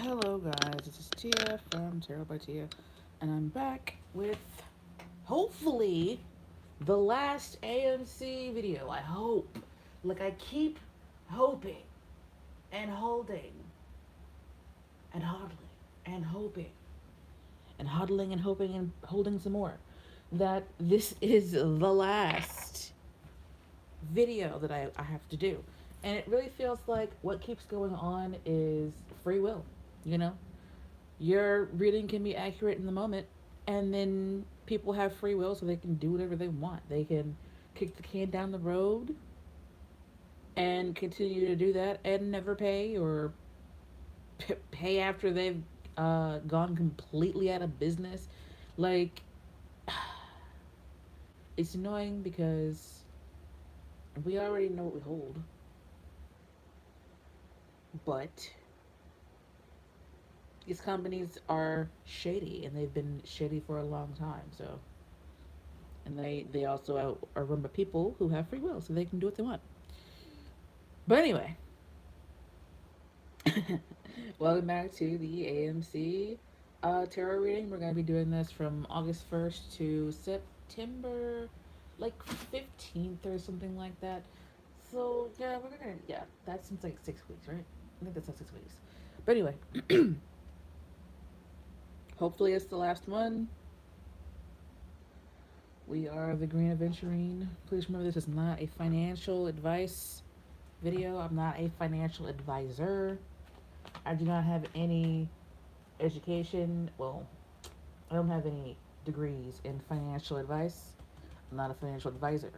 Hello guys, this is Tia from Tarot by Tia, and I'm back with hopefully the last AMC video. I hope. Like I keep hoping and holding and hodling and hoping and hodling and hoping and holding some more that this is the last video that I have to do. And it really feels like what keeps going on is free will, you know? Your reading can be accurate in the moment, and then people have free will, so they can do whatever they want. They can kick the can down the road and continue to do that and never pay, or pay after they've gone completely out of business. Like, it's annoying because we already know what we hold, but these companies are shady, and they've been shady for a long time. So, and they also are run by people who have free will, so they can do what they want. But anyway, welcome back to the AMC tarot reading. We're gonna be doing this from August 1st to September, like 15th or something like that. So yeah, that seems like 6 weeks, right? I think that's like 6 weeks. But anyway, hopefully it's the last one. We are the Green Aventurine. Please remember, this is not a financial advice video. I'm not a financial advisor. I do not have any education. Well, I don't have any degrees in financial advice. I'm not a financial advisor.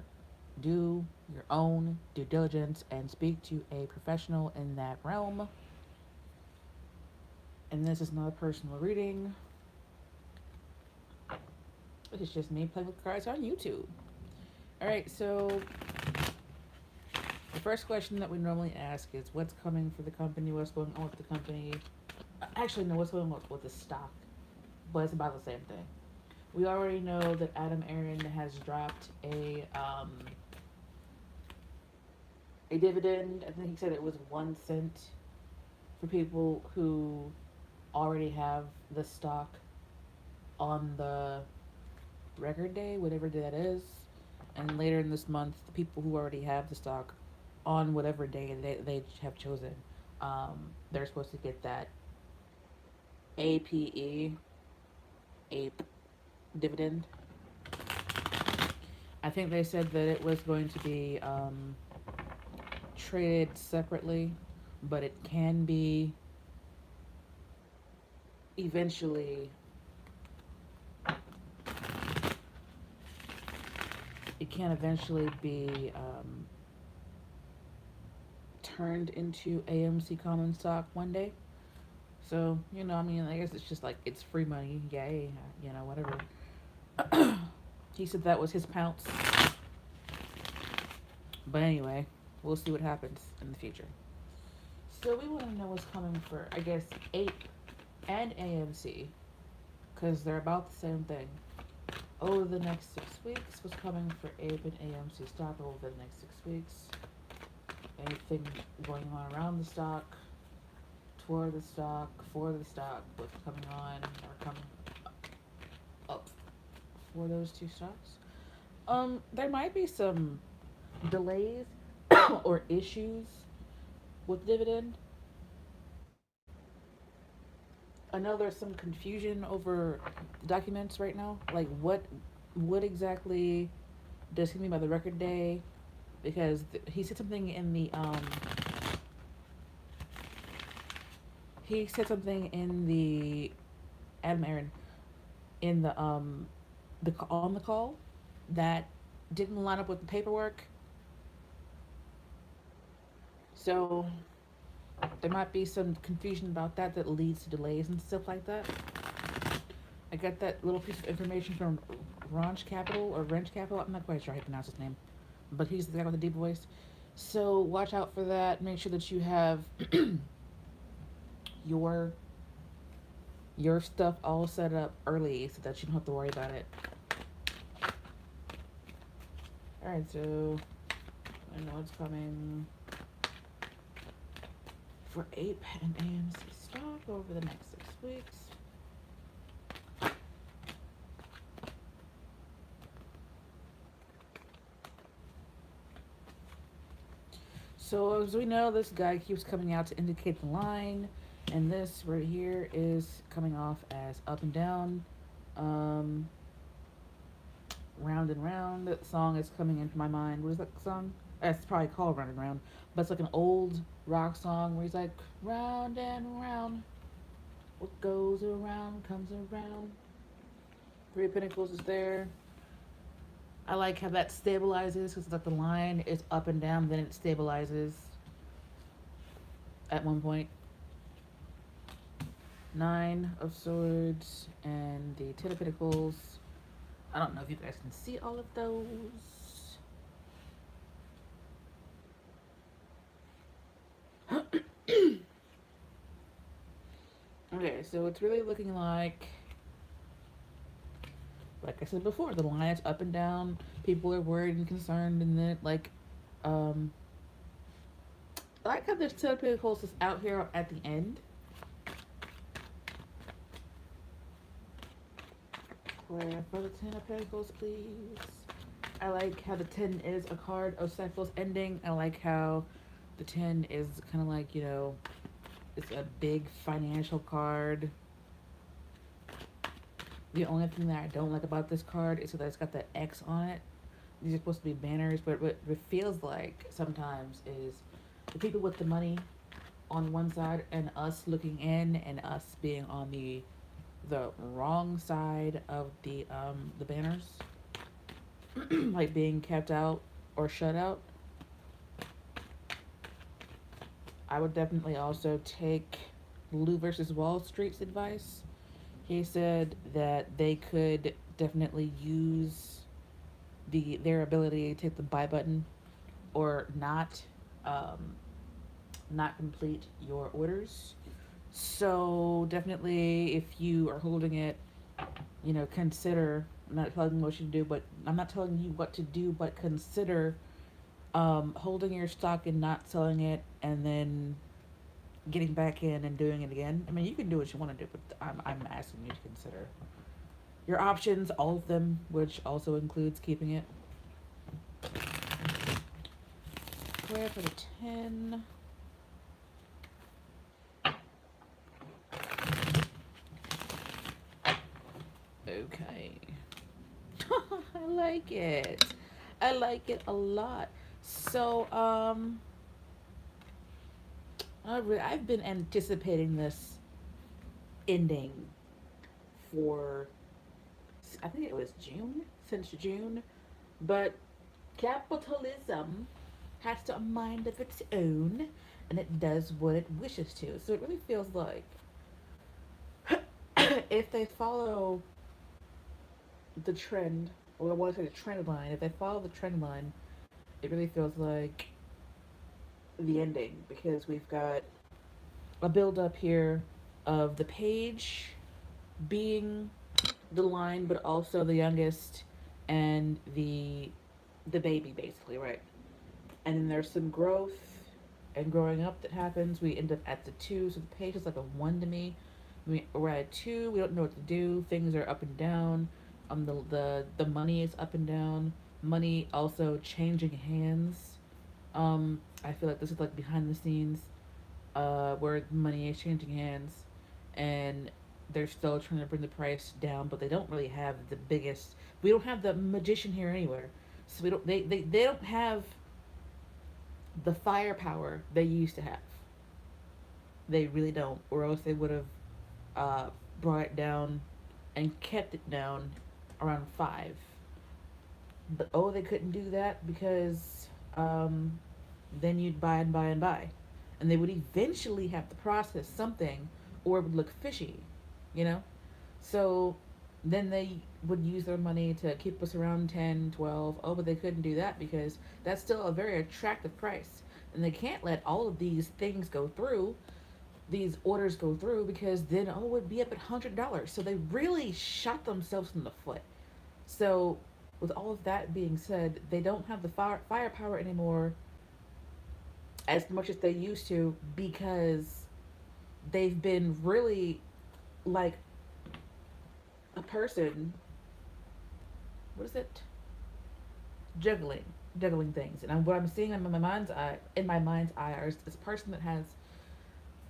Do your own due diligence and speak to a professional in that realm. And this is not a personal reading. It's just me playing with cards on YouTube. Alright, so the first question that we normally ask is what's coming for the company, what's going on with the company. Actually, no, what's going on with the stock. But it's about the same thing. We already know that Adam Aaron has dropped a dividend. I think he said it was 1 cent for people who already have the stock on the record day, whatever day that is. And later in this month, the people who already have the stock on whatever day they have chosen, they're supposed to get that APE, APE dividend. I think they said that it was going to be traded separately, but it can be eventually be turned into AMC common stock one day. So, I mean, I guess it's just like, it's free money. Yay. Whatever. He said that was his pounce. But anyway, we'll see what happens in the future. So we want to know what's coming for, I guess, APE and AMC, because they're about the same thing. Over the next 6 weeks, what's coming for APE and AMC stock over the next 6 weeks? Anything going on around the stock, toward the stock, for the stock, what's coming on or coming up for those two stocks? There might be some delays or issues with dividend. I know there's some confusion over documents right now. Like what exactly does he mean by the record day? Because he said something in the Adam Aaron in the on the call that didn't line up with the paperwork. So there might be some confusion about that leads to delays and stuff like that. I got that little piece of information from Wrench Capital. I'm not quite sure how to pronounce his name, but he's the guy with the deep voice. So watch out for that. Make sure that you have your stuff all set up early so that you don't have to worry about it. Alright, so I know it's coming for APE and AMC stock. over the next 6 weeks. So as we know, this guy keeps coming out to indicate the line, and this right here is coming off as up and down, um, round and round. That song is coming into my mind. What is that song? It's probably called Round and Round, but it's like an old rock song where he's like, round and round, what goes around comes around. Three of Pentacles is there. I like how that stabilizes because it's like the line is up and down, then it stabilizes at one point. Nine of Swords and the Ten of Pentacles. I don't know if you guys can see all of those. Okay, so it's really looking like I said before, the line is up and down. People are worried and concerned, and then I like how there's Ten of Pentacles is out here at the end. Where for the Ten of Pentacles, please. I like how the 10 is a card of cycles ending. I like how the 10 is kind of like, you know, it's a big financial card. The only thing that I don't like about this card is that it's got the X on it. These are supposed to be banners, but what it feels like sometimes is the people with the money on one side and us looking in and us being on the wrong side of the banners. Like being kept out or shut out. I would definitely also take Lou versus Wall Street's advice. He said that they could definitely use their ability to hit the buy button or not complete your orders. So definitely, if you are holding it, you know, consider. I'm not telling you what you do, but I'm not telling you what to do, but consider holding your stock and not selling it, and then getting back in and doing it again. I mean, you can do what you want to do, but I'm asking you to consider your options, all of them, which also includes keeping it. Where for the 10? Okay. I like it. I like it a lot. So, I've been anticipating this ending for, I think it was June, since June, but capitalism has a mind of its own, and it does what it wishes to. So it really feels like if they follow the trend, or I want to say the trend line, if they follow the trend line, it really feels like the ending, because we've got a build up here of the page being the line, but also the youngest and the baby, basically, right? And then there's some growth and growing up that happens. We end up at the 2, so the page is like a 1 to me. We're at 2. We don't know what to do. Things are up and down. The money is up and down. Money also changing hands. I feel like this is like behind the scenes, where money is changing hands, and they're still trying to bring the price down, but they don't really have the biggest. We don't have the magician here anywhere, so we don't. They don't have the firepower they used to have. They really don't, or else they would have brought it down and kept it down around 5. But they couldn't do that because then you'd buy and buy and buy, and they would eventually have to process something, or it would look fishy, you know. So then they would use their money to keep us around 10, 12. But they couldn't do that because that's still a very attractive price, and they can't let all of these things go through, these orders go through, because then it would be up at $100. So they really shot themselves in the foot. So with all of that being said, they don't have the firepower anymore as much as they used to, because they've been really like a person, what is it? Juggling, juggling things. And what I'm seeing in my mind's eye, is a person that has,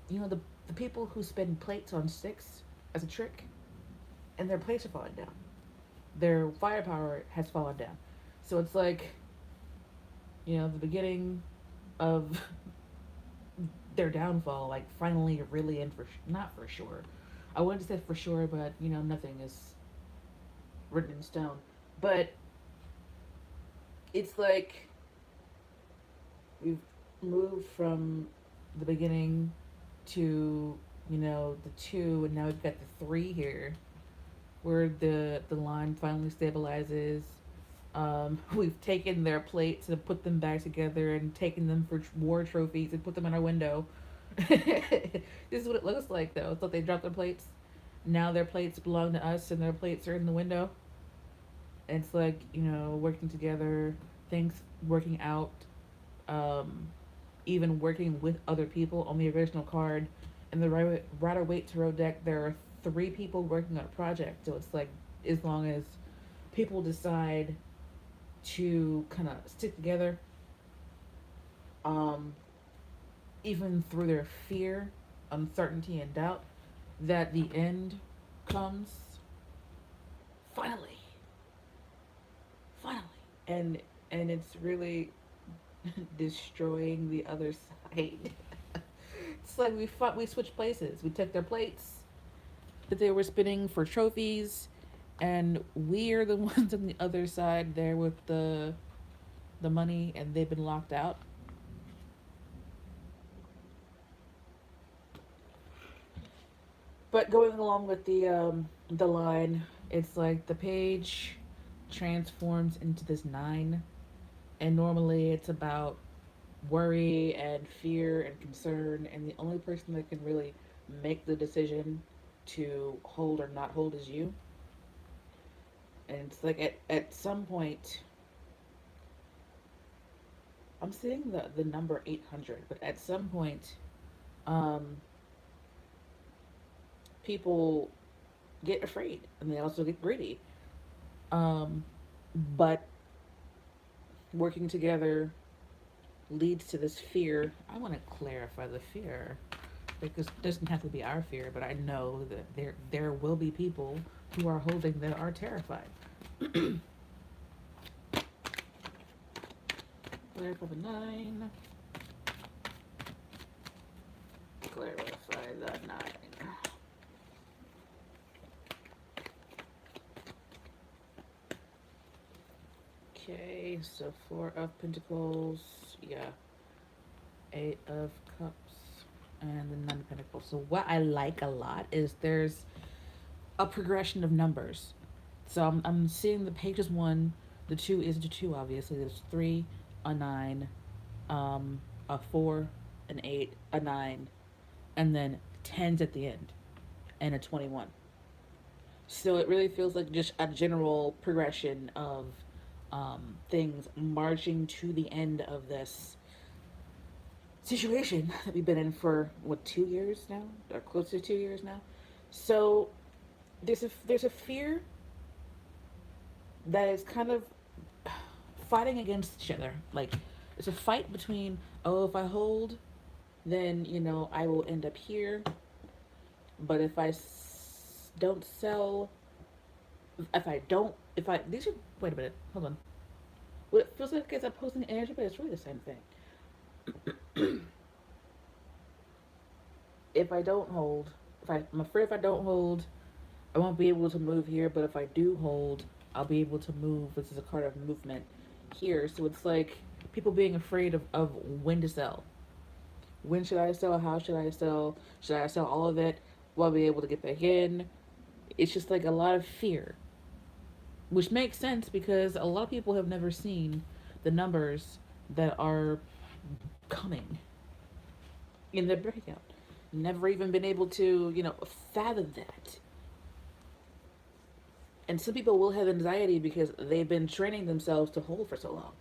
the people who spin plates on sticks as a trick, and their plates are falling down. Their firepower has fallen down. So it's like, the beginning of their downfall, like finally really in for, not for sure. I wouldn't say for sure, but nothing is written in stone. But it's like we've moved from the beginning to, the two, and now we've got the three here, where the line finally stabilizes. We've taken their plates and put them back together and taken them for war trophies and put them in our window. This is what it looks like, though. It's like they dropped their plates. Now their plates belong to us, and their plates are in the window. And it's like, working together, things working out, even working with other people. On the original card and the Rider-Waite Tarot deck, there are three people working on a project. So it's like, as long as people decide to kind of stick together, even through their fear, uncertainty, and doubt, that the end comes finally, finally, and it's really destroying the other side. It's like we switched places. We took their plates that they were spinning for trophies, and we're the ones on the other side there with the money, and they've been locked out. But going along with the line, it's like the page transforms into this nine, and normally it's about worry and fear and concern, and the only person that can really make the decision to hold or not hold is you. And it's like at some point, I'm seeing the number 800, but at some point, um, people get afraid and they also get greedy. Um, but working together leads to this fear. I want to clarify the fear, because it doesn't have to be our fear, but I know that there will be people who are holding that are terrified. Clarify the nine. Clarify the nine. Okay, so Four of Pentacles, yeah, Eight of Cups, and the Nine of Pentacles. So what I like a lot is there's a progression of numbers. So I'm seeing the pages one, the two is the two, obviously. There's three, a nine, a four, an eight, a nine, and then tens at the end, and a 21. So it really feels like just a general progression of things marching to the end of this situation that we've been in for what, 2 years now, or close to 2 years now. So there's a fear that is kind of fighting against each other. Like, it's a fight between, oh, if I hold, then I will end up here. But if I don't sell, if I these are, wait a minute, hold on. Well, it feels like it's opposing energy, but it's really the same thing. If I don't hold, I'm afraid if I don't hold, I won't be able to move here. But if I do hold, I'll be able to move. This is a card of movement here. So it's like people being afraid of when to sell. When should I sell? How should I sell? Should I sell all of it? Will I be able to get back in? It's just like a lot of fear. Which makes sense because a lot of people have never seen the numbers that are coming in their breakout. Never even been able to, fathom that. And some people will have anxiety because they've been training themselves to hold for so long.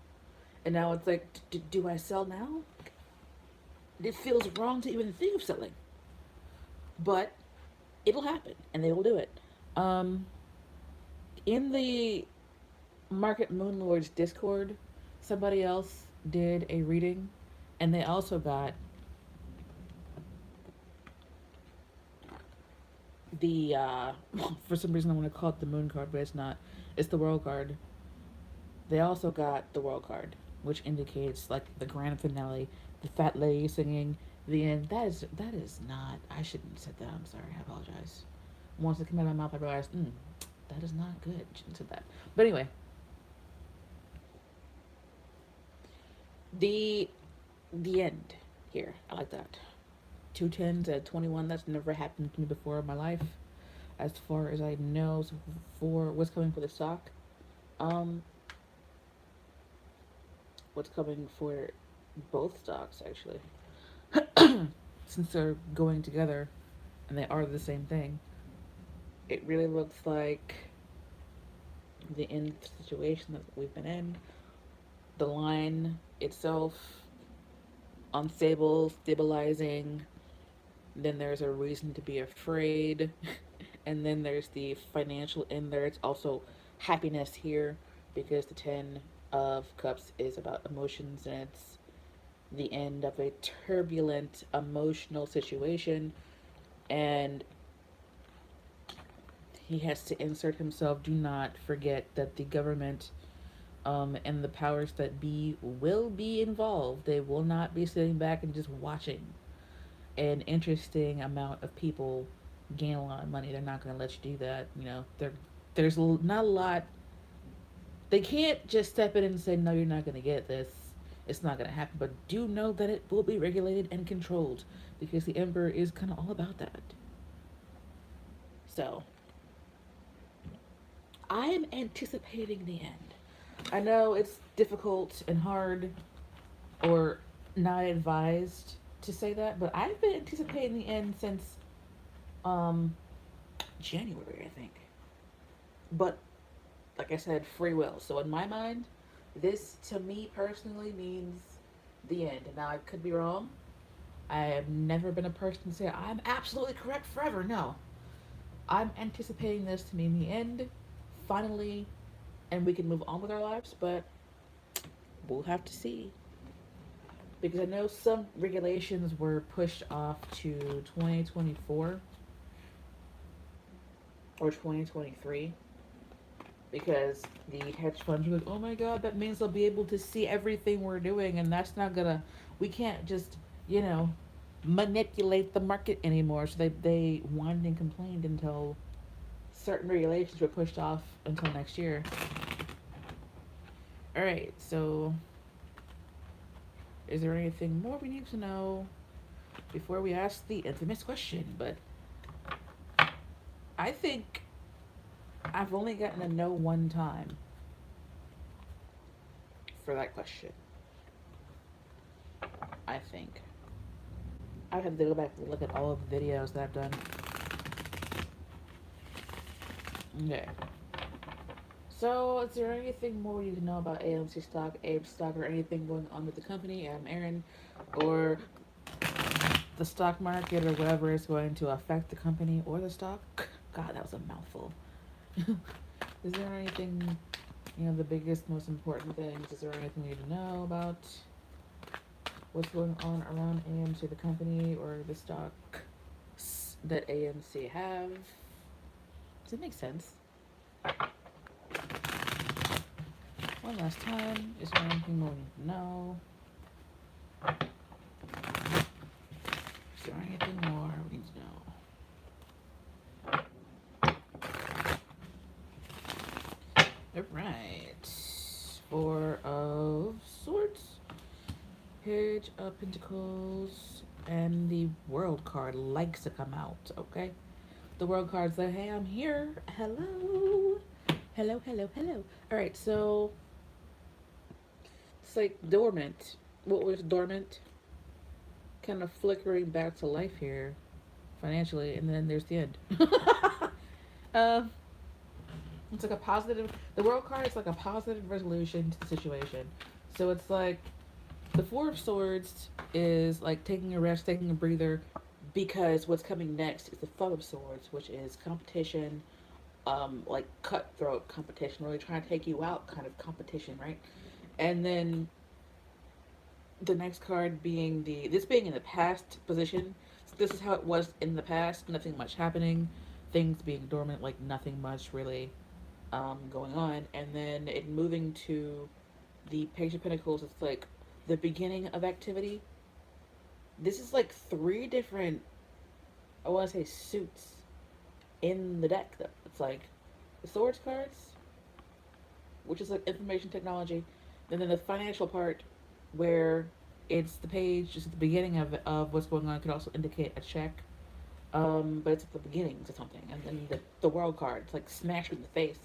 And now it's like, do I sell now? It feels wrong to even think of selling. but it'll happen, and they will do it. Um, in the Market Moon Lords Discord, somebody else did a reading, and they also got the for some reason I want to call it the moon card, but it's not. It's the world card. They also got the world card, which indicates like the grand finale, the fat lady singing, the end. That is not. I shouldn't have said that. I'm sorry. I apologize. Once it came out of my mouth, I realized, that is not good. Shouldn't have said that. But anyway, the the end here. I like that. 2 10s at 21. That's never happened to me before in my life, as far as I know. So for what's coming for the stock, um, what's coming for both stocks actually, since they're going together and they are the same thing. It really looks like the end situation that we've been in. The line itself unstable, stabilizing. Then there's a reason to be afraid. And then there's the financial in there. It's also happiness here because the 10 of Cups is about emotions, and it's the end of a turbulent emotional situation. And he has to insert himself. Do not forget that the government and the powers that be will be involved. They will not be sitting back and just watching an interesting amount of people gain a lot of money. They're not going to let you do that. There's not a lot. They can't just step in and say, no, you're not going to get this. It's not going to happen. But do know that it will be regulated and controlled because the Emperor is kind of all about that. So, I am anticipating the end. I know it's difficult and hard or not advised to say that, but I've been anticipating the end since um January, I think. But like I said, free will. So in my mind, this to me personally means the end. Now I could be wrong. I have never been a person to say I'm absolutely correct forever. No. I'm anticipating this to mean the end, finally, and we can move on with our lives, but we'll have to see. Because I know some regulations were pushed off to 2024 or 2023 because the hedge funds were like, oh my god, that means they'll be able to see everything we're doing, and that's not gonna, we can't just, you know, manipulate the market anymore. So they whined and complained until certain regulations were pushed off until next year. Alright, so is there anything more we need to know before we ask the infamous question? But I think I've only gotten a no one time for that question. I think. I have to go back and look at all of the videos that I've done. Okay. So, is there anything more you need to know about AMC stock, ABE stock, or anything going on with the company, Aaron, or the stock market, or whatever is going to affect the company or the stock? God, that was a mouthful. Is there anything, the biggest, most important things? Is there anything you need to know about what's going on around AMC, the company, or the stocks that AMC have? Does it make sense? One last time. Is there anything more we need to know? Is there anything more we need to know? Alright. Four of Swords, Page of Pentacles, and the World card likes to come out, okay? The World card's like, hey, I'm here. Hello. Hello, hello, hello. Alright, so it's like dormant. What was dormant? Kind of flickering back to life here financially, and then there's the end. uh, it's like a positive. The World card is like a positive resolution to the situation. So it's like the Four of Swords is like taking a rest, taking a breather, because what's coming next is the Five of Swords, which is competition, like cutthroat competition, really trying to take you out kind of competition, right? And then the next card being this being in the past position. So this is how it was in the past. Nothing much happening, things being dormant, like nothing much really going on. And then it moving to the Page of Pentacles. It's like the beginning of activity. This is like three different, I want to say, suits in the deck though. It's like the swords cards, which is like information technology, and then the financial part where it's the page just at the beginning of what's going on. It could also indicate a check, but it's at the beginnings of something. And then the world card, it's like smash you in the face,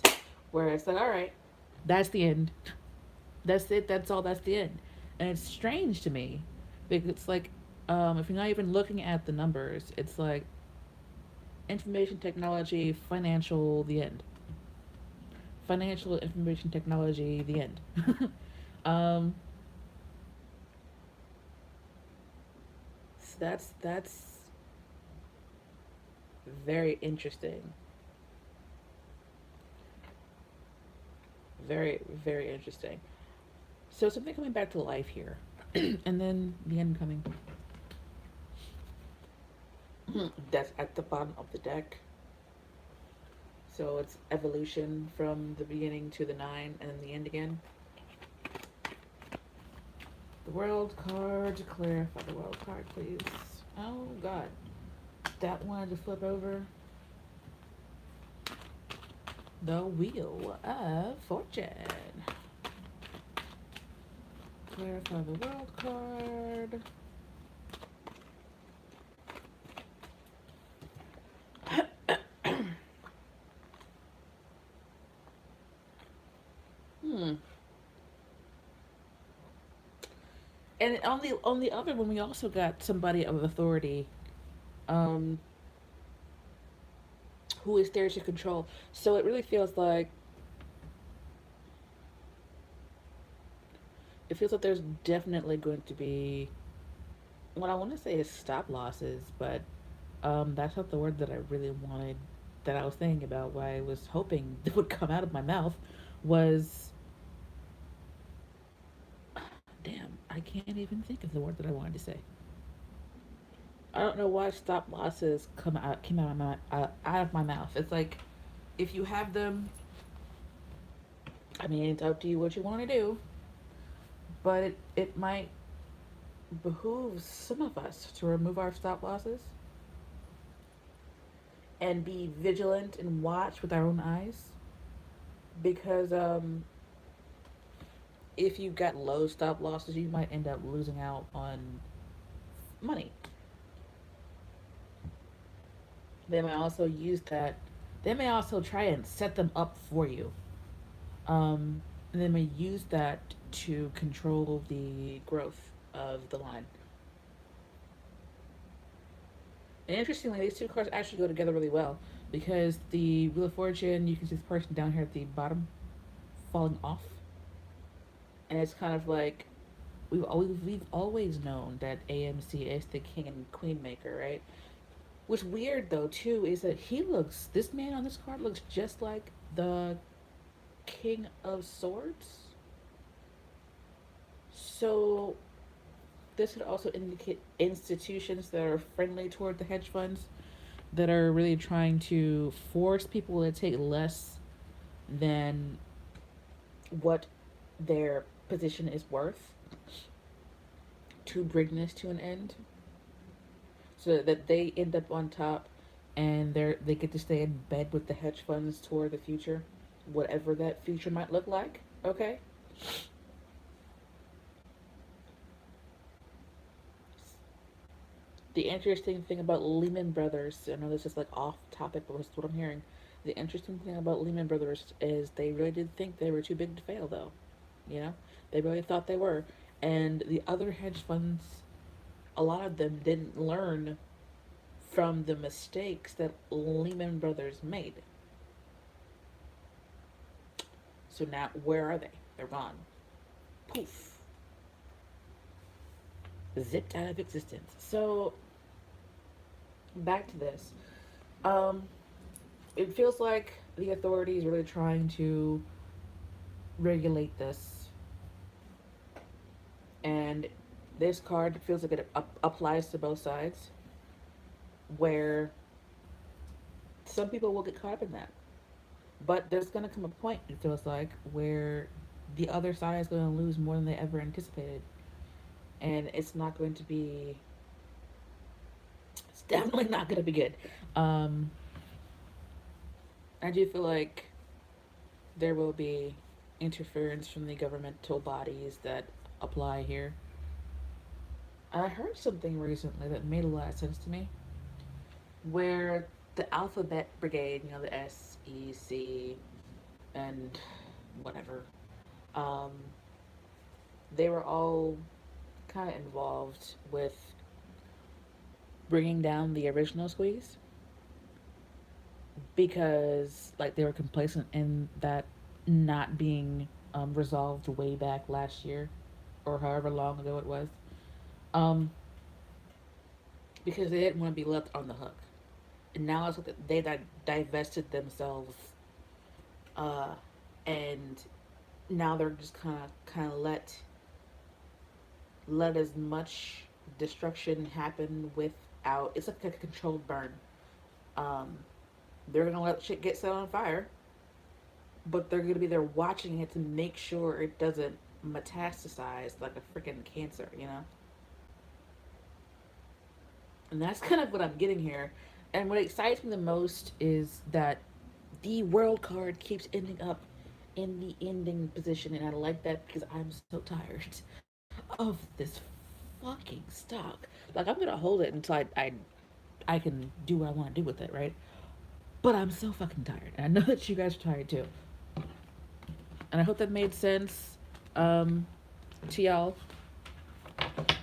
where it's like, all right, that's the end. That's it. That's all. That's the end. And it's strange to me because it's like, if you're not even looking at the numbers, it's like information technology, financial, the end. Financial information technology, the end. um, so that's very interesting. Very very interesting. So something coming back to life here, and then the end coming. That's at the bottom of the deck. So it's evolution from the beginning to the nine and then the end again. The world card, clarify the world card, please. Oh god. That wanted to flip over. The Wheel of Fortune. Clarify the world card. Hmm. And on the other one, we also got somebody of authority, um, who is there to control. So it really feels like there's definitely going to be what I want to say is stop losses, but that's not the word that I really wanted. That I was thinking about. What I was hoping that would come out of my mouth was, damn, I can't even think of the word that I wanted to say. I don't know why stop losses came out of my mouth. It's like if you have them, I mean, it's up to you what you want to do, but it might behoove some of us to remove our stop losses and be vigilant and watch with our own eyes, because if you've got low stop losses, you might end up losing out on money. They may also use that. They may also try and set them up for you. And they may use that to control the growth of the line. And interestingly, these two cards actually go together really well because the Wheel of Fortune, you can see this person down here at the bottom falling off, and it's kind of like we've always known that AMC is the king and queen maker, right? What's weird though too is that this man on this card looks just like the King of Swords. So this could also indicate institutions that are friendly toward the hedge funds, that are really trying to force people to take less than what their position is worth to bring this to an end, so that they end up on top and they get to stay in bed with the hedge funds toward the future, whatever that future might look like. Okay. The interesting thing about Lehman Brothers, I know this is like off topic, but this is what I'm hearing. The interesting thing about Lehman Brothers is they really did think they were too big to fail, though. You know, they really thought they were. And the other hedge funds, a lot of them didn't learn from the mistakes that Lehman Brothers made. So now, where are they? They're gone. Poof. Zipped out of existence. So back to this. Um, it feels like the authorities really trying to regulate this, and this card feels like it applies to both sides, where some people will get caught up in that. But there's going to come a point, it feels like, where the other side is going to lose more than they ever anticipated. And it's not going to be, it's definitely not going to be good. Um, I do feel like there will be interference from the governmental bodies that apply here. I heard something recently that made a lot of sense to me, where the Alphabet Brigade, you know, the SEC and whatever, um, they were all kind of involved with bringing down the original squeeze because, like, they were complacent in that not being resolved way back last year or however long ago it was. Um, because they didn't want to be left on the hook. And now it's like they divested themselves, uh, and now they're just kind of let as much destruction happen without. It's like a controlled burn. Um, they're gonna let shit get set on fire, but they're gonna be there watching it to make sure it doesn't metastasize like a freaking cancer, you know. And that's kind of what I'm getting here. And what excites me the most is that the world card keeps ending up in the ending position, and I like that because I'm so tired of this fucking stock. Like, I'm gonna hold it until I can do what I want to do with it, right? But I'm so fucking tired, and I know that you guys are tired too. And I hope that made sense to y'all.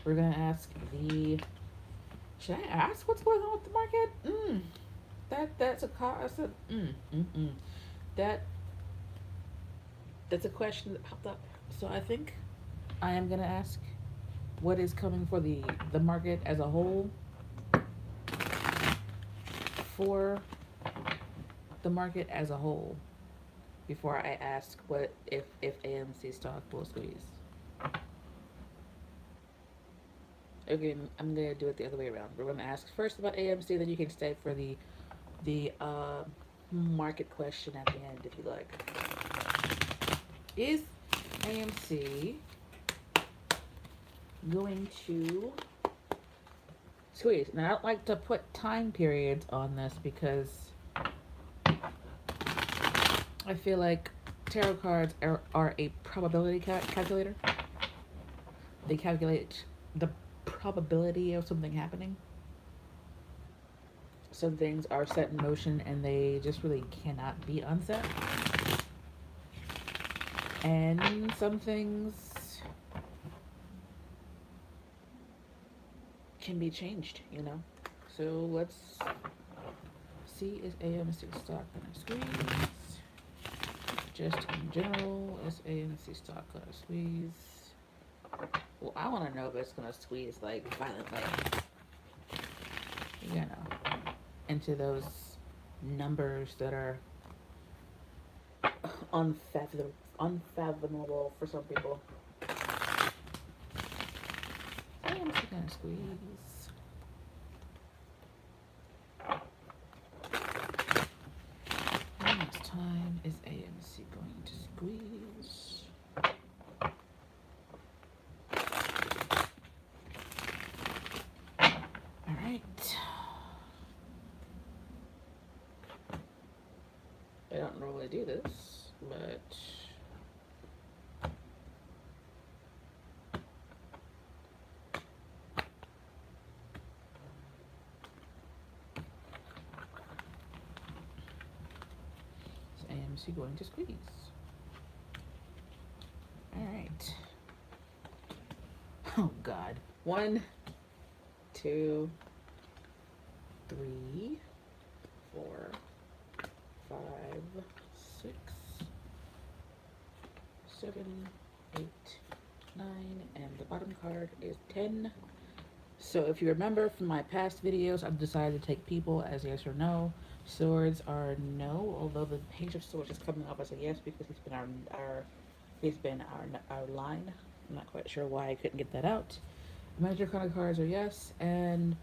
We're gonna ask the. Should I ask what's going on with the market? That's a car. I said that that's a question that popped up. So I think I am gonna ask what is coming for the market as a whole, for the market as a whole, before I ask what if AMC stock will squeeze. Okay, I'm gonna do it the other way around. We're gonna ask first about AMC, then you can stay for the market question at the end if you like. Is AMC going to squeeze? And I don't like to put time periods on this because I feel like tarot cards are a probability calculator. They calculate the probability of something happening. Some things are set in motion and they just really cannot be unset. And some things can be changed, you know? So let's see, is AMC stock gonna squeeze? Just in general, is AMC stock gonna squeeze? Well, I wanna know if it's gonna squeeze like violently. You know, into those numbers that are unfathomable for some people. AMC gonna squeeze. How much time is AMC going to squeeze? Alright. I don't normally do this, but is AMC going to squeeze? Alright. Oh god. 1, 2, 3, 4, 5, 6, 7, 8, 9, and the bottom card is 10. So if you remember from my past videos, I've decided to take people as yes or no. Swords are no, although the Page of Swords is coming up as a yes because he's been our line. I'm not quite sure why I couldn't get that out. Major Arcana cards are yes, and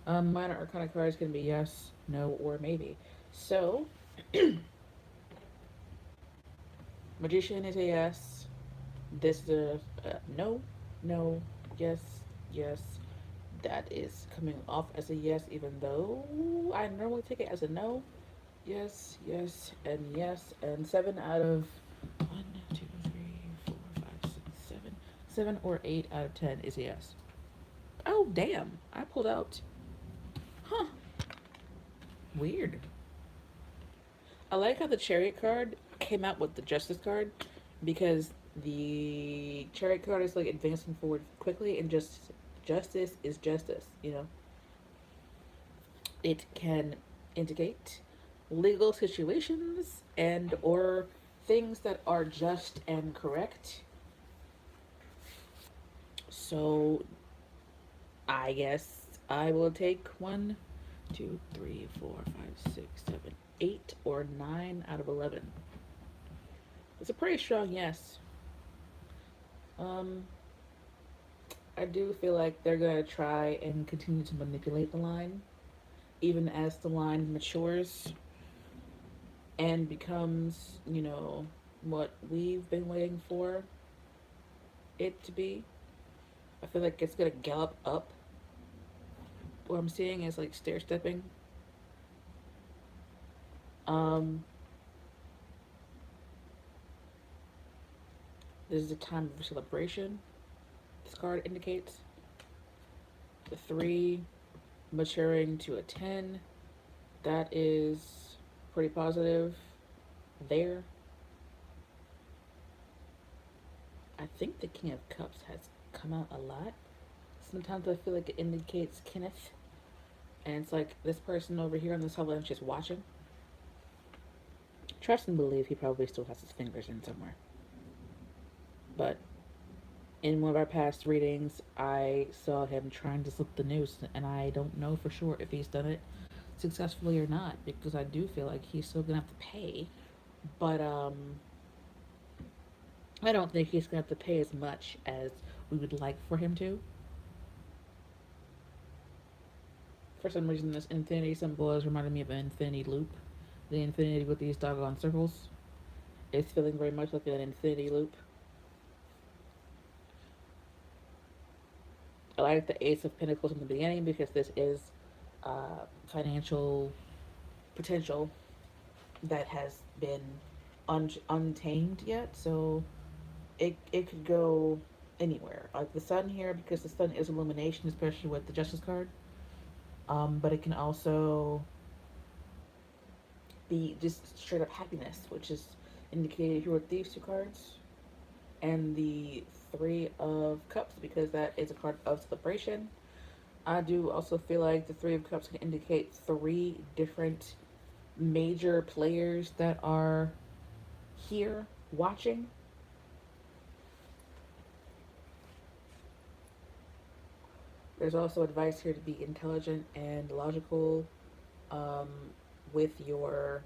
minor Arcana cards can be yes, no, or maybe. So Magician is a yes. This is a no, no, yes, yes. That is coming off as a yes, even though I normally take it as a no. Yes, yes, and yes, and 7 out of 1, 2, 3, 4, 5, 6, 7. 7 or 8 out of 10 is a yes. Oh damn! I pulled out. Huh? Weird. I like how the Chariot card came out with the Justice card because the Chariot card is like advancing forward quickly, and just justice is justice. It can indicate legal situations and or things that are just and correct. So I guess I will take 1, 2, 3, 4, 5, 6, 7, 8 or 9 out of 11. It's a pretty strong yes. Um, I do feel like they're gonna try and continue to manipulate the line, even as the line matures and becomes, what we've been waiting for it to be. I feel like it's gonna gallop up. What I'm seeing is like stair stepping. Um, this is a time of celebration. This card indicates the 3 maturing to a 10. That is pretty positive there. I think the King of Cups has come out a lot. Sometimes I feel like it indicates Kenneth, and it's like this person over here on the top left just watching. Trust and believe he probably still has his fingers in somewhere. But in one of our past readings, I saw him trying to slip the noose, and I don't know for sure if he's done it successfully or not, because I do feel like he's still gonna have to pay. But I don't think he's gonna have to pay as much as we would like for him to. For some reason, this infinity symbol is reminding me of an infinity loop. The infinity with these doggone circles. It's feeling very much like an infinity loop. I like the Ace of Pentacles in the beginning because this is financial potential that has been untamed yet. So it could go anywhere. Like the sun here, because the sun is illumination, especially with the Justice card. But it can also be just straight up happiness, which is indicated here with these 2 cards. And the 3 of Cups, because that is a card of celebration. I do also feel like the 3 of Cups can indicate 3 different major players that are here watching. There's also advice here to be intelligent and logical um, with your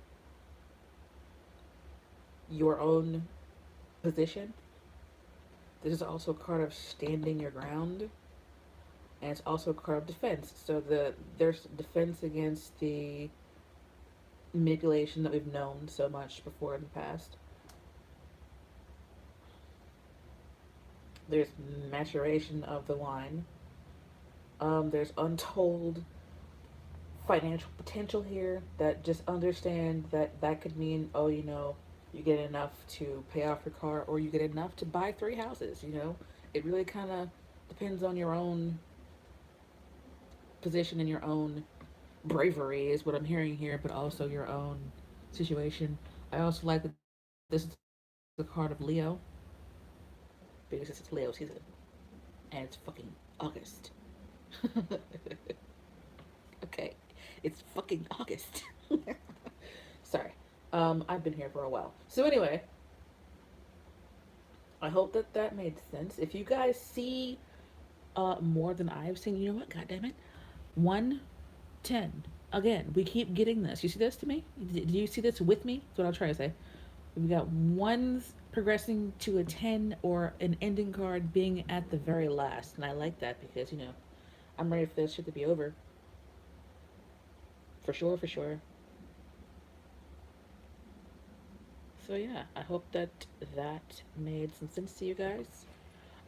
own position. This is also a card of standing your ground, and it's also a card of defense. So there's defense against the manipulation that we've known so much before in the past. There's maturation of the line. There's untold financial potential here that just understand that could mean, oh, you get enough to pay off your car, or you get enough to buy 3 houses. It really kind of depends on your own position and your own bravery is what I'm hearing here, but also your own situation. I also like that this is the card of Leo because it's Leo season and it's fucking August. Okay, it's fucking August. Sorry. I've been here for a while. So anyway, I hope that made sense. If you guys see more than I've seen. You know what? God damn it. 110. Again, we keep getting this. You see this to me? Do you see this with me? That's what I'll try to say. We got ones progressing to a 10 or an ending card being at the very last. And I like that because, I'm ready for this shit to be over. For sure, for sure. So yeah, I hope that that made some sense to you guys.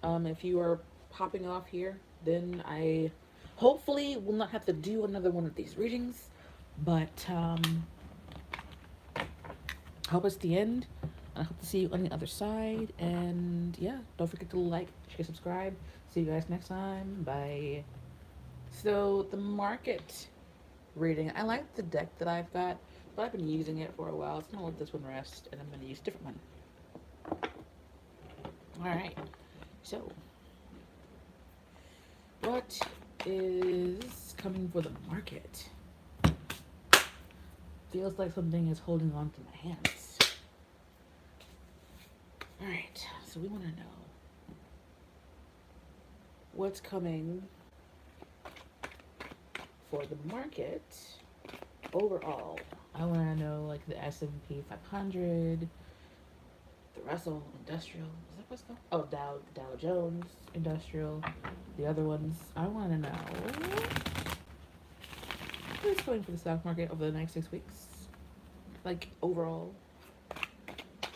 If you are popping off here, then I hopefully will not have to do another one of these readings. But hope it's the end. I hope to see you on the other side. And yeah, don't forget to like, share, subscribe. See you guys next time. Bye. So the market reading, I like the deck that I've got, but I've been using it for a while. So I'm gonna let this one rest, and I'm gonna use a different one. All right. So, what is coming for the market? Feels like something is holding on to my hands. All right. So we want to know what's coming for the market overall. I want to know like the S&P 500, the Russell Industrial. Is that what's called? Oh, Dow Jones Industrial. The other ones. I want to know what's going for the stock market over the next 6 weeks. Like overall.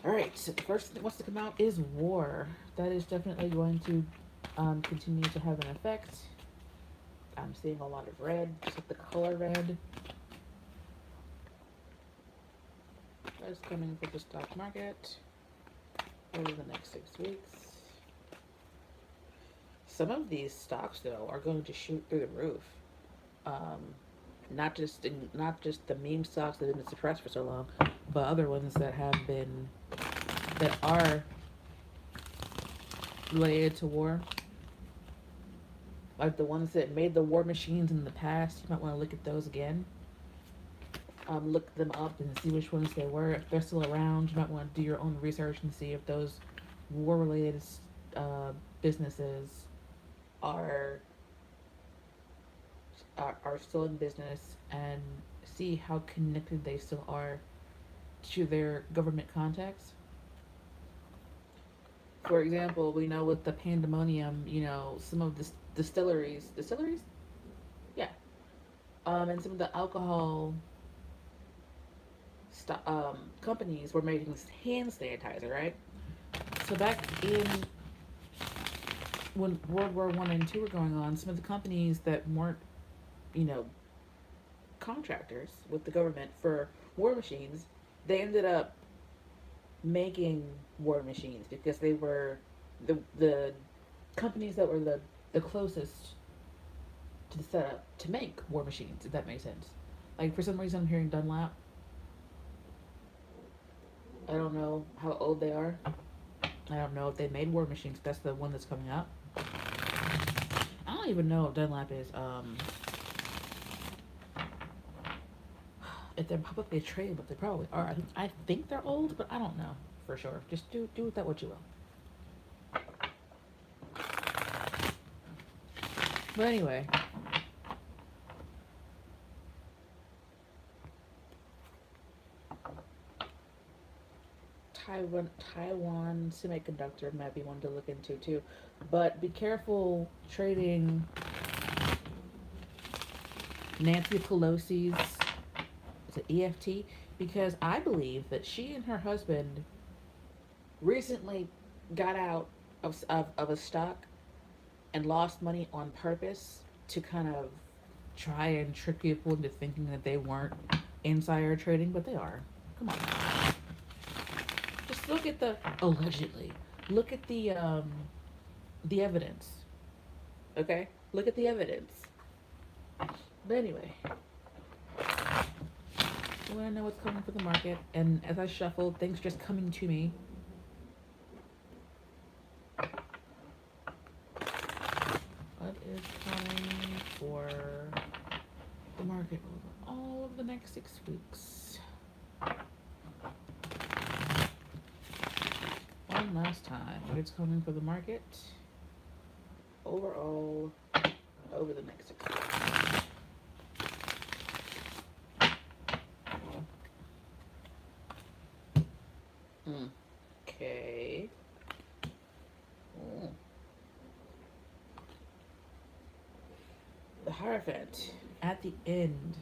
All right. So the first thing that wants to come out is war. That is definitely going to continue to have an effect. I'm seeing a lot of red, just like the color red. That's coming for the stock market over the next 6 weeks. Some of these stocks, though, are going to shoot through the roof. Not just the meme stocks that have been suppressed for so long, but other ones that are related to war. Like the ones that made the war machines in the past, you might want to look at those again. Look them up and see which ones they were. If they're still around, you might want to do your own research and see if those war-related businesses are still in business, and see how connected they still are to their government contacts. For example, we know with the pandemonium, some of the distilleries, yeah, and some of the alcohol companies were making hand sanitizer, right? So back in when World War One and Two were going on, some of the companies that weren't, you know, contractors with the government for war machines, they ended up making war machines because they were the companies that were the closest to the setup to make war machines, if that makes sense. Like for some reason I'm hearing Dunlap. I don't know how old they are. I don't know if they made war machines. That's the one that's coming up. I don't even know if Dunlap is if they're publicly traded, but they probably are. I think they're old, but I don't know for sure. Just do with that what you will. But anyway, Taiwan Semiconductor might be one to look into too, but be careful trading Nancy Pelosi's, is it EFT, because I believe that she and her husband recently got out of a stock and lost money on purpose to kind of try and trick people into thinking that they weren't insider trading, but they are. Come on. Just look at the allegedly. Look at the evidence. Okay? Look at the evidence. But anyway, I want to know what's coming for the market, and as I shuffle, things just coming to me. What is coming for the market over all of the next 6 weeks? One last time. What is coming for the market overall over the next 6 months. Okay. The Hierophant at the end.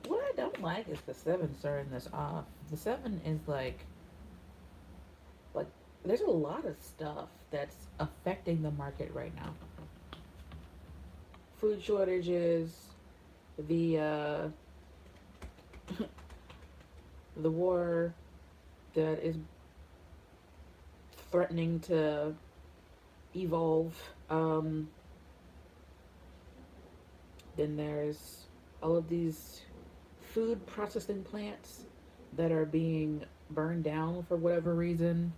What I don't like is the seven starting this off. The seven is like there's a lot of stuff that's affecting the market right now. Food shortages, the the war that is threatening to evolve. Then there's all of these food processing plants that are being burned down for whatever reason.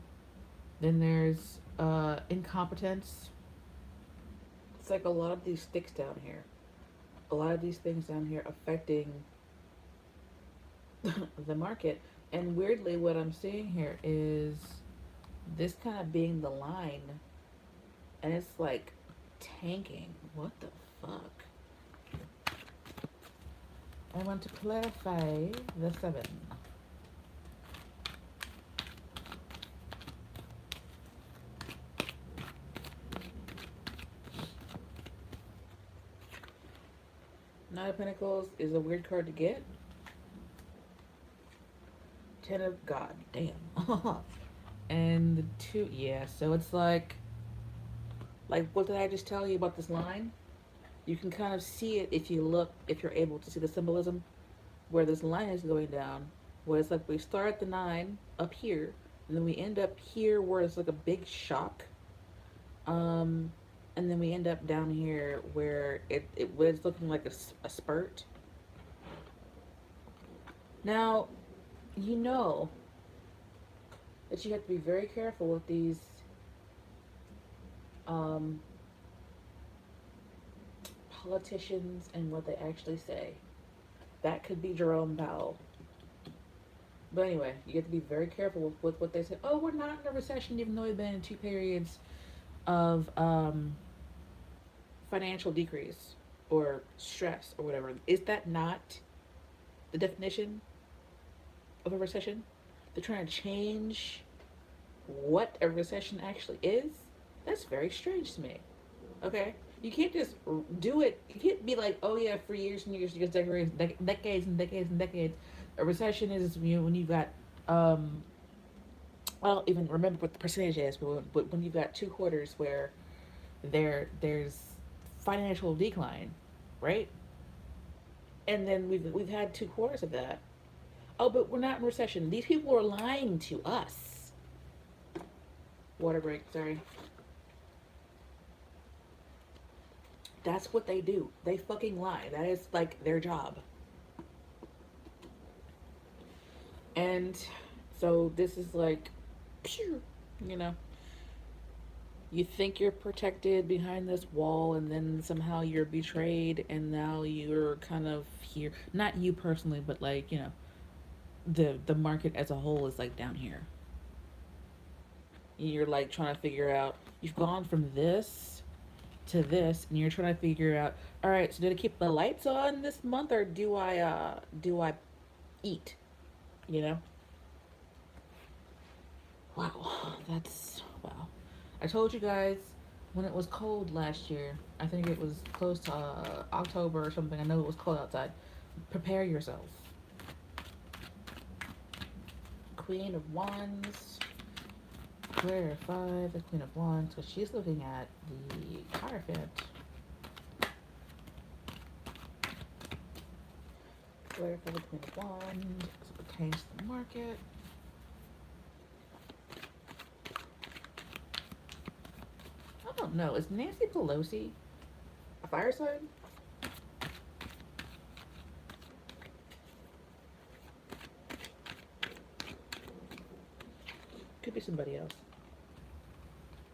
Then there's incompetence. It's like a lot of these sticks down here. A lot of these things down here affecting the market. And weirdly, what I'm seeing here is this kind of being the line, and it's like tanking. What the fuck? I want to clarify the seven. Nine of Pentacles is a weird card to get. Ten of God, damn. And the two, yeah. So it's like what did I just tell you about this line? You can kind of see it if you look, if you're able to see the symbolism, where this line is going down. Where it's like we start at the nine up here, and then we end up here where it's like a big shock. And then we end up down here where it was looking like a spurt. Now, you know that you have to be very careful with these politicians and what they actually say. That could be Jerome Powell. But anyway, you have to be very careful with what they say. Oh, we're not in a recession, even though we've been in 2 periods of financial decrease or stress or whatever. Is that not the definition of a recession? They're trying to change what a recession actually is. That's very strange to me. Okay? You can't just do it. You can't be like, oh yeah, for years and years, decades and decades and decades. A recession is when you've got, I don't even remember what the percentage is, but when you've got 2 quarters where there's financial decline, right? And then we've had 2 quarters of that. Oh, but we're not in recession. These people are lying to us. Water break, sorry. That's what they do. They fucking lie. That is like their job. And so this is like, you know, you think you're protected behind this wall, and then somehow you're betrayed, and now you're kind of here. Not you personally, but like, you know, the market as a whole is like down here. You're like trying to figure out, you've gone from this to this, and you're trying to figure out, all right, so did I keep the lights on this month, or do I eat, you know? Wow, that's wow. I told you guys when it was cold last year, I think it was close to October or something, I know it was cold outside, prepare yourself. Queen of Wands, clarify the Queen of Wands, because she's looking at the Hierophant. Clarify the Queen of Wands as it pertains to the market. I don't know. Is Nancy Pelosi a fire sign? Could be somebody else.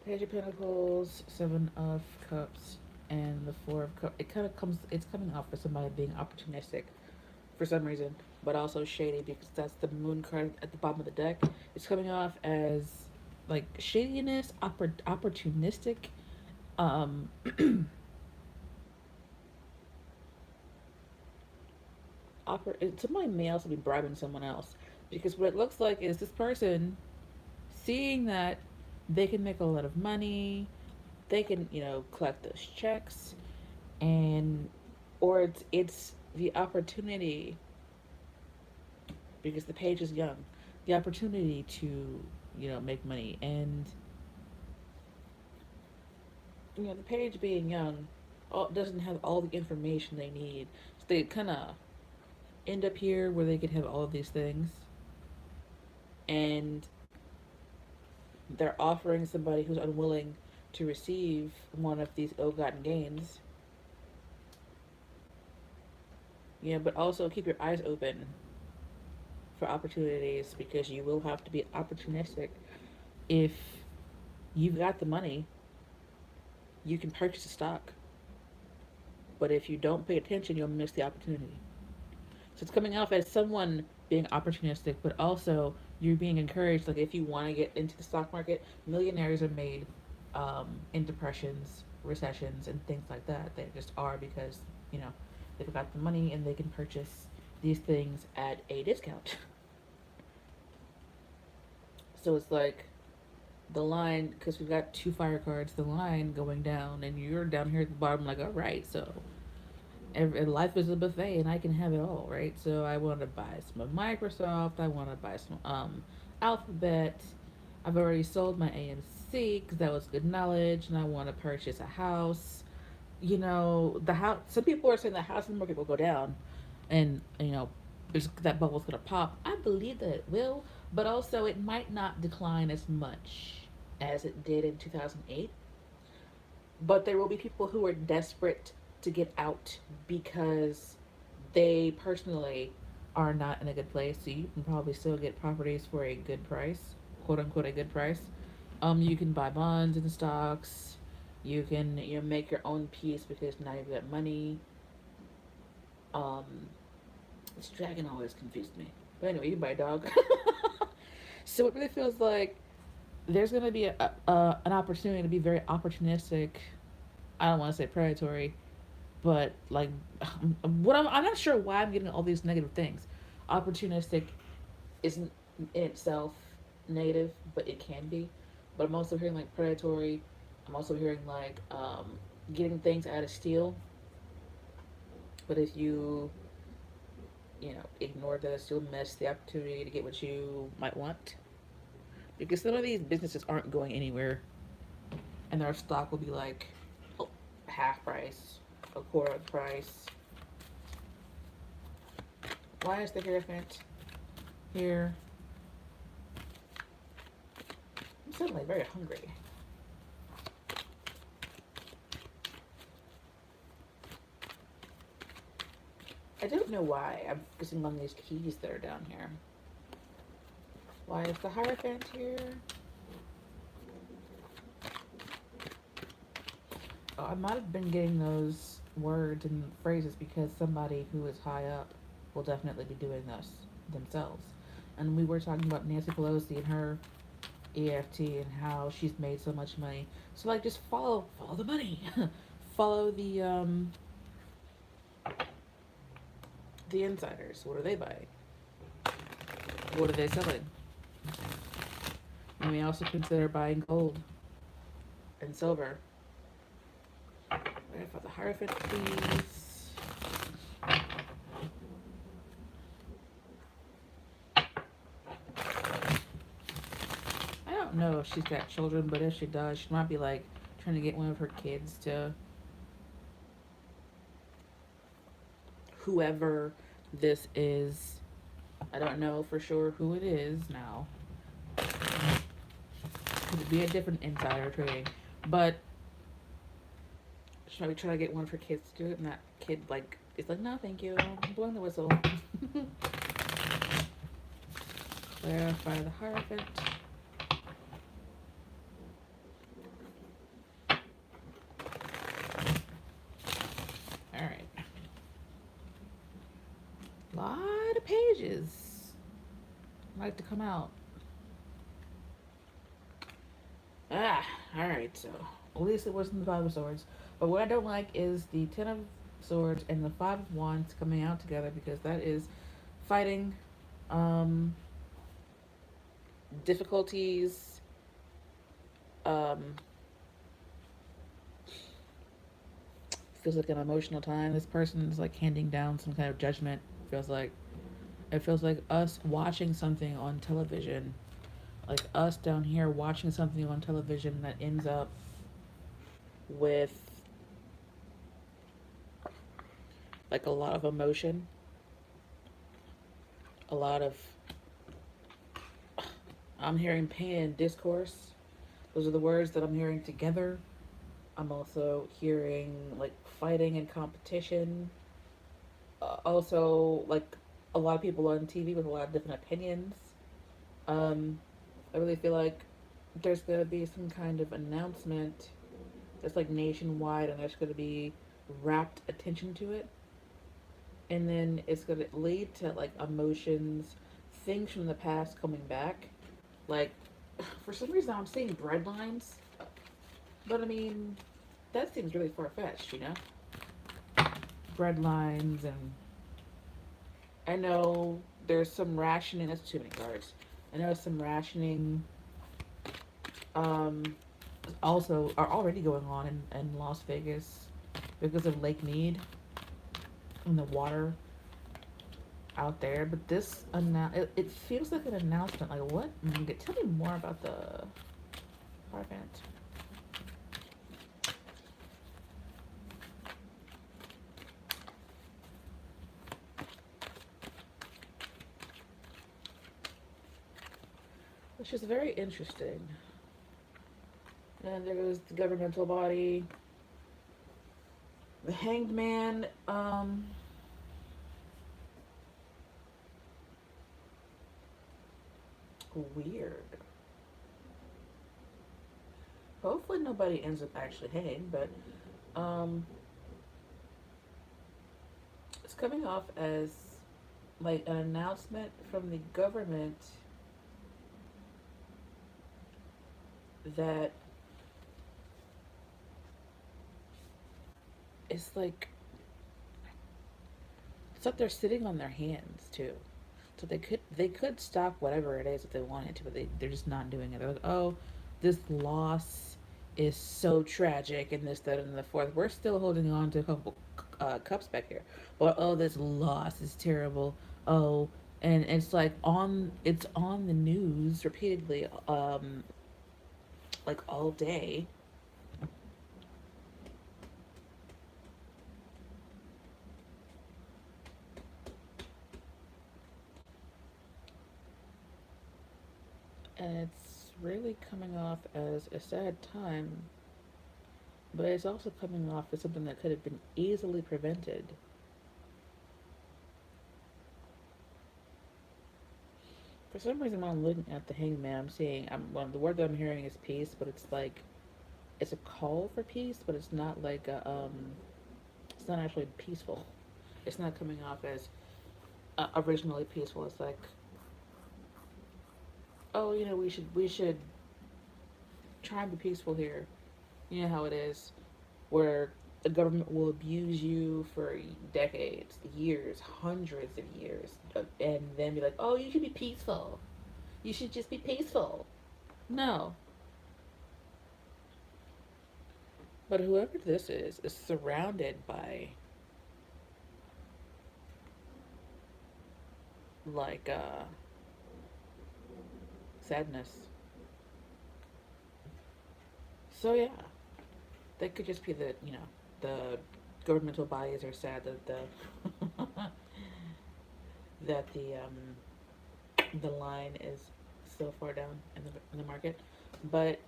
Page of Pentacles, 7 of Cups, and the 4 of Cups. It kind of comes. It's coming off for somebody being opportunistic, for some reason. but also shady because that's the moon card at the bottom of the deck. It's coming off as like shadiness, opportunistic. Um, somebody may also be bribing someone else because what it looks like is this person seeing that they can make a lot of money, they can collect those checks, and or it's the opportunity because the page is young, the opportunity to make money, and the page being young doesn't have all the information they need, so they kind of end up here where they could have all of these things, and they're offering somebody who's unwilling to receive one of these ill-gotten gains. But also keep your eyes open for opportunities because you will have to be opportunistic. If you've got the money, you can purchase a stock. But if you don't pay attention, you'll miss the opportunity. So it's coming off as someone being opportunistic, but also you're being encouraged. Like if you want to get into the stock market, millionaires are made in depressions, recessions, and things like that. They just are because they've got the money and they can purchase these things at a discount. So it's like the line, because we've got two fire cards, the line going down, and you're down here at the bottom, like, all right, so life is a buffet and I can have it all, right? So I want to buy some of Microsoft, I want to buy some Alphabet. I've already sold my AMC because that was good knowledge, and I want to purchase a house. The house. Some people are saying the housing market will go down, and that bubble's gonna pop. I believe that it will, but also it might not decline as much as it did in 2008. But there will be people who are desperate to get out because they personally are not in a good place. So you can probably still get properties for a good price, quote unquote, a good price. You can buy bonds and stocks. You can make your own peace because now you've got money. Um, this dragon always confused me. But anyway, you buy a dog. So it really feels like there's gonna be an opportunity to be very opportunistic. I don't want to say predatory, but like I'm not sure why I'm getting all these negative things. Opportunistic isn't in itself negative, but it can be. But I'm also hearing like predatory. I'm also hearing like getting things out of steal. But if ignore this, you'll miss the opportunity to get what you might want. Because some of these businesses aren't going anywhere, and their stock will be like half price, a quarter of the price. Why is the Hierophant here? I'm suddenly very hungry. I don't know why I'm focusing on these keys that are down here. Why is the Hierophant here? Oh, I might have been getting those words and phrases because somebody who is high up will definitely be doing this themselves. And we were talking about Nancy Pelosi and her EFT and how she's made so much money. So like just follow the money. Follow the insiders. What are they buying? What are they selling? You may also consider buying gold and silver. Right, for the Hierophant, please. I don't know if she's got children, but if she does, she might be like trying to get one of her kids to whoever this is. I don't know for sure who it is now. Could be a different insider trading, but she might be trying to get one of her kids to do it, and that kid like is like, no, thank you, I'm blowing the whistle. Clarify the Hierophant. Alright. Lot of pages like to come out. Ah, alright, so at least it wasn't the Five of Swords. But what I don't like is the Ten of Swords and the Five of Wands coming out together, because that is fighting, um, difficulties, um, feels like an emotional time. This person is like handing down some kind of judgment. Feels like it feels like us watching something on television, like us down here watching something on television that ends up with like a lot of emotion, a lot of, I'm hearing pain and discourse. Those are the words that I'm hearing together. I'm also hearing like fighting and competition. Also, like a lot of people on TV with a lot of different opinions. Um, I really feel like there's going to be some kind of announcement that's like nationwide, and there's going to be rapt attention to it. And then it's going to lead to like emotions, things from the past coming back. Like, for some reason, I'm seeing bread lines, but I mean, that seems really far fetched, you know? Bread lines, and I know there's some rationing. That's too many cards. I know some rationing, um, also are already going on in Las Vegas because of Lake Mead and the water out there. But this it feels like an announcement. Like what? Tell me more about the event. Which is very interesting. And there was the governmental body, the Hanged Man. Weird. Hopefully nobody ends up actually hanged, but um, it's coming off as like an announcement from the government that it's like they're sitting on their hands too. So they could stop whatever it is if they wanted to, but they're just not doing it. They're like, oh, this loss is so tragic, and this, that, and the fourth. We're still holding on to a couple cups back here, but oh, this loss is terrible. Oh, and it's on the news repeatedly, like all day. And it's really coming off as a sad time, but it's also coming off as something that could have been easily prevented. For some reason, when I'm looking at the hangman, I'm seeing, well, the word that I'm hearing is peace, but it's like, it's a call for peace, but it's not like it's not actually peaceful. It's not coming off as originally peaceful. It's like, oh, we should try and be peaceful here. You know how it is, where the government will abuse you for decades, years, hundreds of years, and then be like, oh, you should be peaceful. You should just be peaceful. No. But whoever this is surrounded by, like, sadness. So, yeah. They could just be the governmental bodies are sad that that the line is so far down in the market. But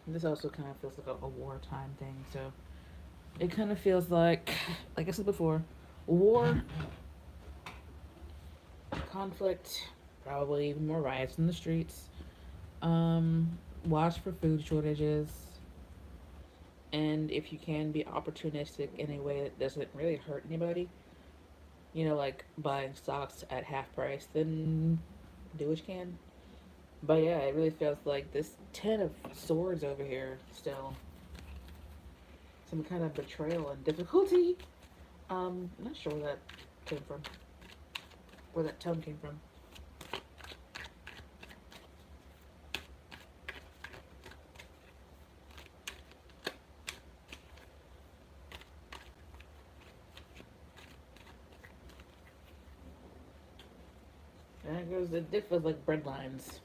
this also kind of feels like a wartime thing. So it kind of feels like I said before, war, conflict, probably even more riots in the streets. Watch for food shortages, and if you can, be opportunistic in a way that doesn't really hurt anybody. you know, like buying stocks at half price, then do what you can. But yeah, it really feels like this Ten of Swords over here still. Some kind of betrayal and difficulty. I'm not sure where that came from. Where that tone came from. And it goes, the diff was like bread lines.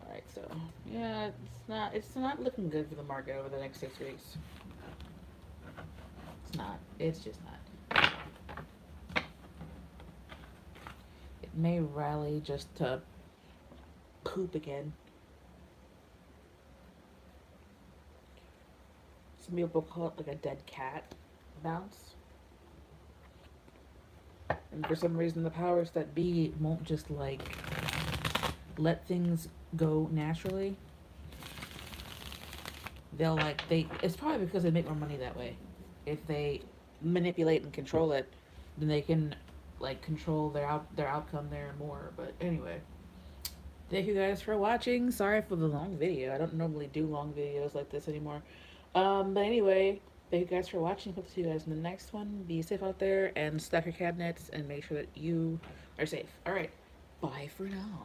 Alright, so yeah, it's not looking good for the market over the next 6 weeks. It's not. It's just not. It may rally just to poop again. Some people call it like a dead cat bounce. And for some reason, the powers that be won't just like let things go naturally. They'll like they. It's probably because they make more money that way. If they manipulate and control it, then they can like control their outcome there more. But anyway, thank you guys for watching. Sorry for the long video. I don't normally do long videos like this anymore. But anyway, thank you guys for watching. Hope to see you guys in the next one. Be safe out there and stack your cabinets and make sure that you are safe. All right, bye for now.